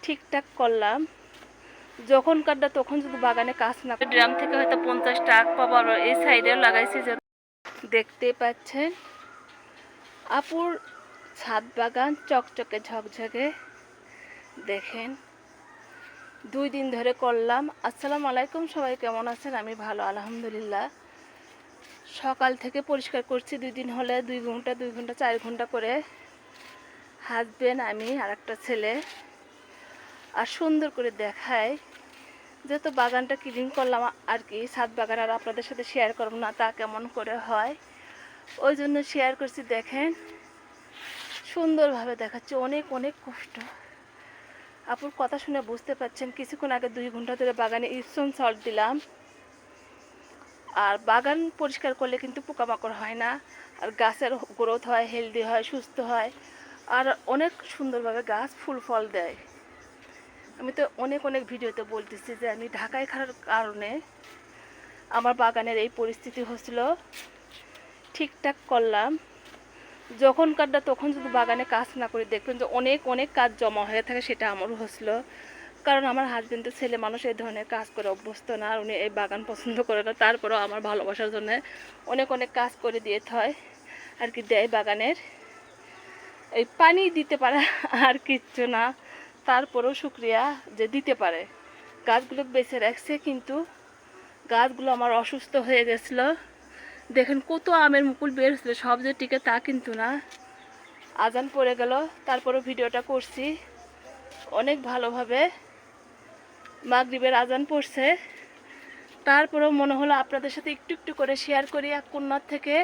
ঠিকঠাক করলাম। যখন কাটটা তখন যদি বাগানে কাজ না, ড্রাম থেকে হয়তো 50টা আখ পাবো। এই সাইডেও লাগাইছি, যে দেখতে পাচ্ছেন আপুর ছাদ বাগান চকচকে ঝকঝকে। দেখেন 2 দিন ধরে করলাম। আসসালামু আলাইকুম, সবাই কেমন আছেন? আমি ভালো আলহামদুলিল্লাহ। সকাল থেকে পরিষ্কার করছি, 2 দিন হলে 2 ঘন্টা 4 ঘন্টা করে। হাজবেন্ড, আমি আর একটা ছেলে। আর সুন্দর করে দেখায়, যেহেতু বাগানটা ক্লিন করলাম আর কি, ছাদ বাগান আর আপনাদের সাথে শেয়ার করব না তা কেমন করে হয়, ওই জন্য শেয়ার করছি। দেখেন সুন্দরভাবে দেখাচ্ছে। অনেক অনেক কষ্ট। আপুর কথা শুনে বুঝতে পারছেন, কিছুক্ষণ আগে 2 ঘন্টা ধরে বাগানে ইপসম সল্ট দিলাম। আর বাগান পরিষ্কার করলে কিন্তু পোকামাকড় হয় না, আর গাছের গ্রোথ হয়, হেলদি হয়, সুস্থ হয়, আর অনেক সুন্দরভাবে গাছ ফুল ফল দেয়। আমি তো অনেক অনেক ভিডিওতে বলতেছি যে আমি ঢাকায় থাকার কারণে আমার বাগানের এই পরিস্থিতি হচ্ছিল। ঠিকঠাক করলাম। যখন কাটটা তখন যদি বাগানে কাজ না করে, দেখবেন যে অনেক অনেক কাজ জমা হয়ে থাকে। সেটা আমারও হচ্ছিল, কারণ আমার হাজবেন্ডের ছেলে মানুষ এই ধরনের কাজ করে অভ্যস্ত না, আর উনি এই বাগান পছন্দ করে না। তারপরেও আমার ভালোবাসার জন্য অনেক অনেক কাজ করে দিতে হয় আর কি, দেয় বাগানের। এই পানি দিতে পারে আর কিচ্ছু না, তারপরেও শুক্রিয়া যে দিতে পারে। গাছগুলো বেঁচে রাখছে, কিন্তু গাছগুলো আমার অসুস্থ হয়ে গেছিলো। দেখেন কত আমের মুকুল বের হয়েছিল, সব যে টিকে তা কিন্তু না। আজান পড়ে গেল, তারপরেও ভিডিওটা করছি অনেক ভালোভাবে। মাগরিবের আজান পড়ছে, তারপরেও মনে হলো আপনাদের সাথে একটু একটু করে শেয়ার করি। এক কোণার থেকে,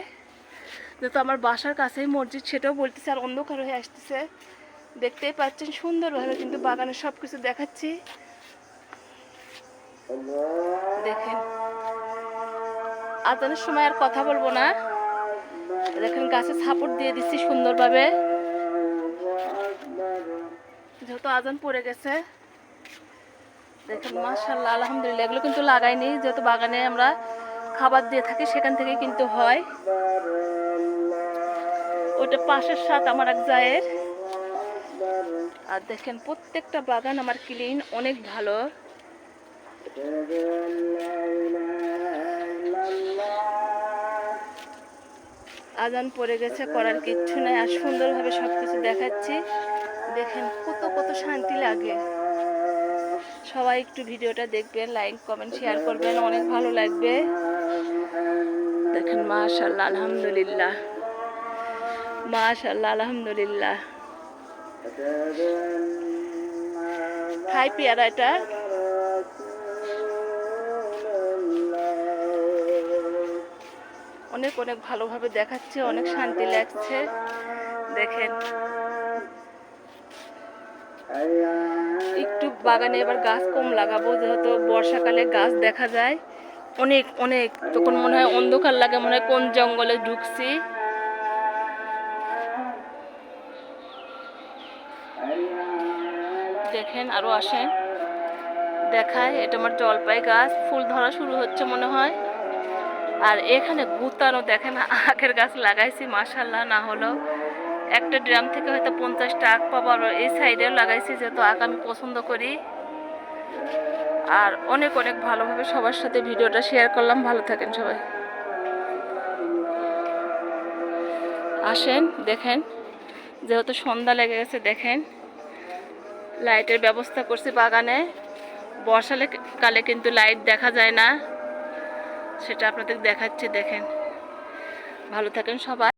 যেহেতু আমার বাসার কাছেই মসজিদ, সেটাও বলতেছে, আর অন্ধকার হয়ে আসতেছে। দেখতেই পাচ্ছেন সুন্দরভাবে কিন্তু বাগানের সব কিছু দেখাচ্ছি। দেখেন আজানের সময় আর কথা বলবো না। দেখেন গাছে সাপোর্ট দিয়ে দিচ্ছি সুন্দরভাবে, যেহেতু আজান পড়ে গেছে। দেখেন মাশাআল্লাহ আলহামদুলিল্লাহ। এগুলো কিন্তু লাগাইনি, যেহেতু বাগানে আমরা খাবার দিয়ে থাকি, সেখান থেকে কিন্তু হয়। ওটা পাশের সাথ আমার এক জায়ের। আর দেখেন প্রত্যেকটা বাগান আমার ক্লিন, অনেক ভালো। আজান পড়ে গেছে, করার কিচ্ছু নাই। আর সুন্দরভাবে সব কিছু দেখাচ্ছি। দেখেন কত কত শান্তি লাগে। সবাই একটু ভিডিওটা দেখবেন, লাইক কমেন্ট শেয়ার করবেন, অনেক ভালো লাগবে। দেখেন মাশাআল্লাহ আলহামদুলিল্লাহ, মাশাআল্লাহ আলহামদুলিল্লাহ। খাই পেয়ারা, এটা অনেক অনেক ভালোভাবে দেখাচ্ছে, অনেক শান্তি লাগছে। দেখেন একটু বাগানে এবার গাছ কম লাগাবো, যেহেতু বর্ষাকালে গাছ দেখা যায় অনেক অনেক। তখন মনে হয় অন্ধকার লাগে, মনে হয় কোন জঙ্গলে ঢুকছি। দেখেন আরো আসেন, দেখায়। এটা আমার জলপাই গাছ, ফুল ধরা শুরু হচ্ছে মনে হয়। আর এখানে গুতানো দেখেন, আখের গাছ লাগাইছি মাশাআল্লাহ। না হলো একটা ড্রাম থেকে হয়তো 50টা আখ পাবো। আর এই সাইডেও লাগাইছি, যেহেতু আখ আমি পছন্দ করি। আর অনেক অনেক ভালোভাবে সবার সাথে ভিডিওটা শেয়ার করলাম। ভালো থাকেন সবাই। আসেন দেখেন, যেহেতু সন্ধ্যা লেগে গেছে, দেখেন লাইটের ব্যবস্থা করছি বাগানে। বর্ষাকালে কিন্তু লাইট দেখা যায় না, সেটা আপনাদের দেখাচ্ছি। দেখেন ভালো থাকেন সবাই।